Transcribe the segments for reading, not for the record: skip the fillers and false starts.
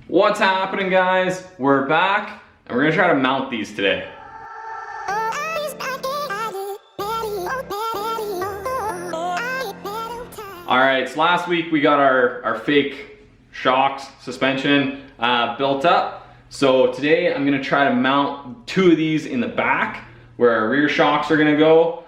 What's happening, guys? We're back and we're gonna try to mount these today. Alright, so last week we got our fake shocks suspension built up. So today I'm gonna try to mount two of these in the back where our rear shocks are gonna go.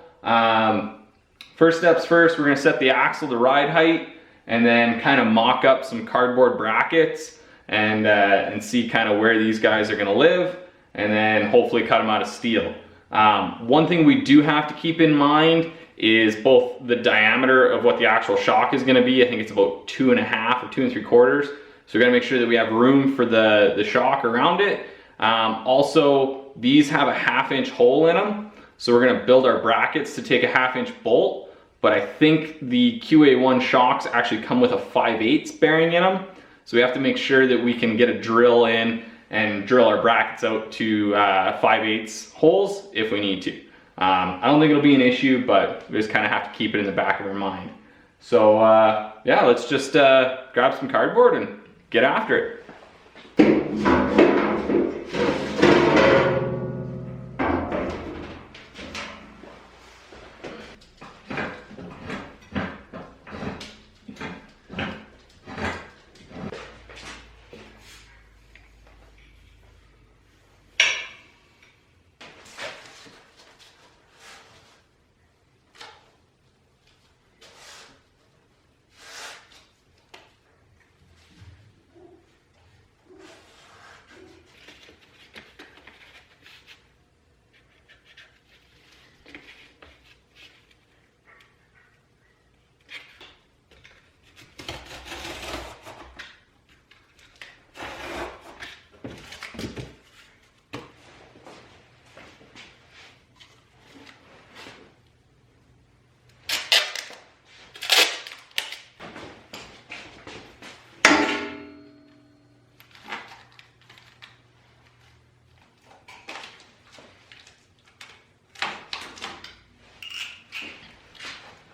First steps first, we're gonna set the axle to ride height and then kind of mock up some cardboard brackets and see kind of where these guys are gonna live, and then hopefully cut them out of steel. One thing we do have to keep in mind is both the diameter of what the actual shock is gonna be. I think it's about 2.5 or 2 3/4. So we're gonna make sure that we have room for the shock around it. Also, these have a 1/2 inch hole in them. So we're gonna build our brackets to take a 1/2 inch bolt, but I think the QA1 shocks actually come with a 5/8 bearing in them. So we have to make sure that we can get a drill in and drill our brackets out to 5/8 holes if we need to. I don't think it'll be an issue, but we just kind of have to keep it in the back of our mind. So yeah, let's just grab some cardboard and get after it.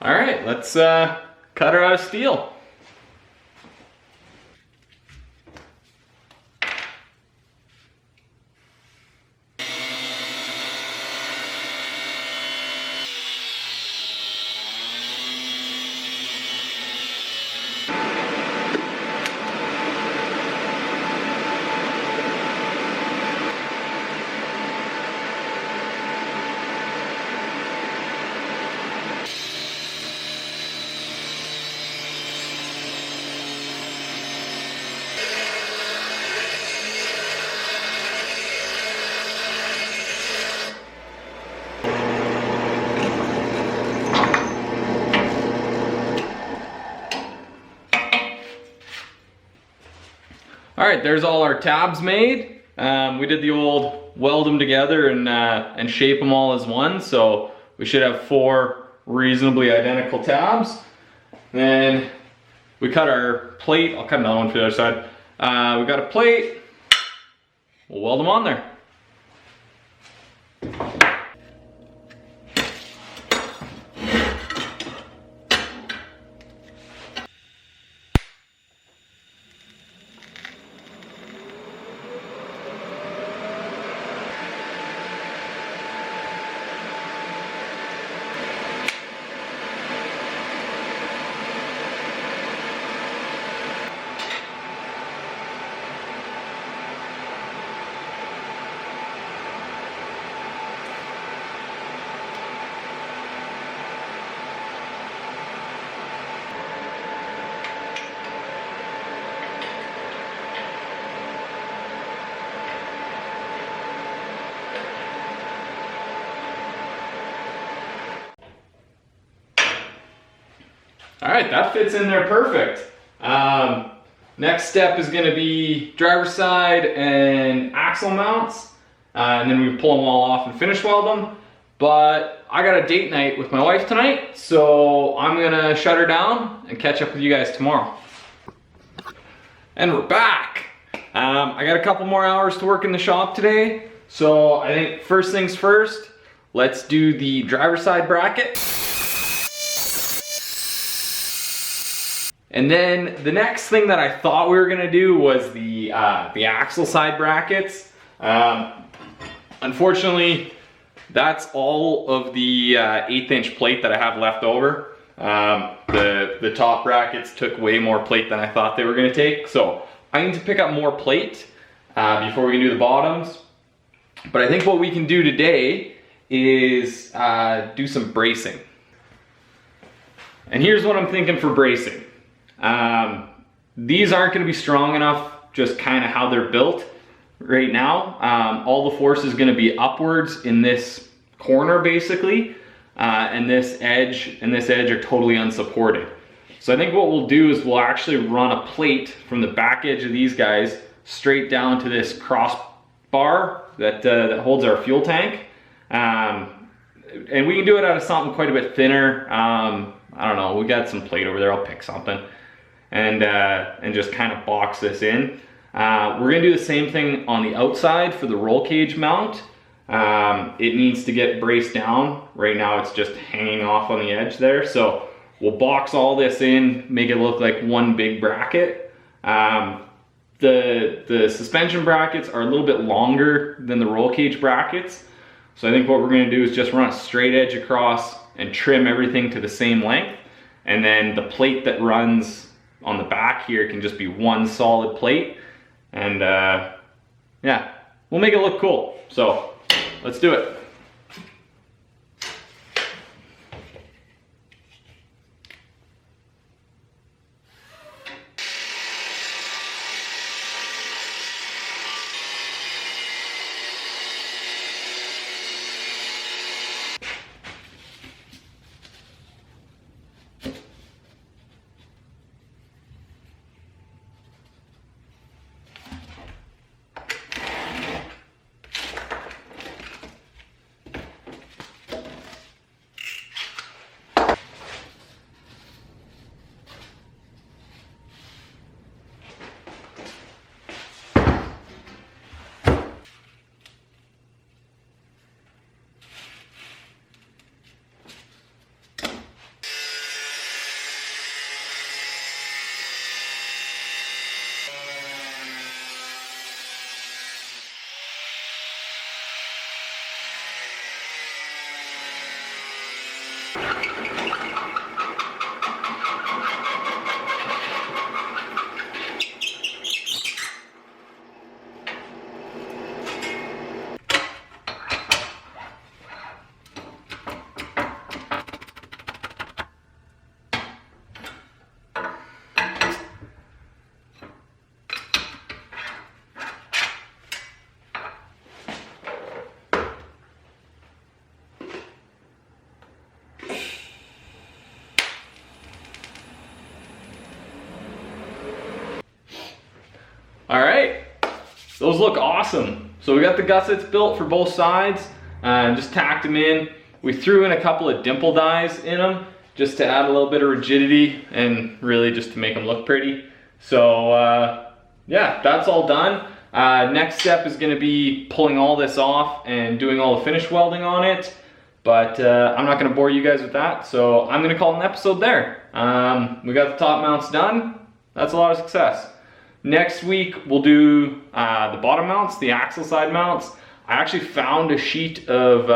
All right, let's cut her out of steel. All right, there's all our tabs made. We did the old weld them together and shape them all as one, so we should have 4 reasonably identical tabs. Then we cut our plate. I'll cut another one for the other side. We got a plate. We'll weld them on there. All right, that fits in there perfect. Next step is gonna be driver's side and axle mounts, and then we pull them all off and finish weld them. But I got a date night with my wife tonight, so I'm gonna shut her down and catch up with you guys tomorrow. And we're back. I got a couple more hours to work in the shop today, so I think first things first, let's do the driver's side bracket. And then the next thing that I thought we were gonna do was the axle side brackets. Unfortunately, that's all of the 1/8 inch plate that I have left over. The top brackets took way more plate than I thought they were gonna take. So I need to pick up more plate before we can do the bottoms. But I think what we can do today is do some bracing. And here's what I'm thinking for bracing. These aren't gonna be strong enough, just kind of how they're built right now. All the force is gonna be upwards in this corner basically, and this edge are totally unsupported. So I think what we'll do is we'll actually run a plate from the back edge of these guys straight down to this crossbar that holds our fuel tank. And we can do it out of something quite a bit thinner. I don't know, we got some plate over there, I'll pick something. And just kind of box this in. We're gonna do the same thing on the outside for the roll cage mount. It needs to get braced down. Right now it's just hanging off on the edge there. So we'll box all this in, make it look like one big bracket. The suspension brackets are a little bit longer than the roll cage brackets. So I think what we're gonna do is just run a straight edge across and trim everything to the same length. And then the plate that runs on the back here can just be one solid plate. And yeah, we'll make it look cool. So let's do it. All right, those look awesome. So we got the gussets built for both sides, just tacked them in. We threw in a couple of dimple dies in them just to add a little bit of rigidity and really just to make them look pretty. So yeah, that's all done. Next step is gonna be pulling all this off and doing all the finish welding on it. But I'm not gonna bore you guys with that, so I'm gonna call it an episode there. We got the top mounts done. That's a lot of success. Next week we'll do the bottom mounts, the axle side mounts. I actually found a sheet of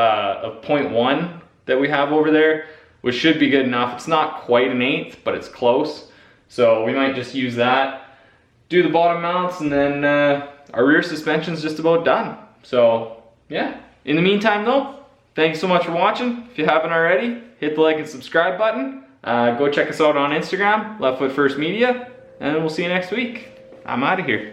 0.1 that we have over there, which should be good enough. It's not quite an 1/8, but it's close. So we might just use that, do the bottom mounts, and then our rear suspension's just about done. So yeah, in the meantime though, thanks so much for watching. If you haven't already, hit the like and subscribe button. Go check us out on Instagram, Left Foot First Media, and we'll see you next week. I'm out of here.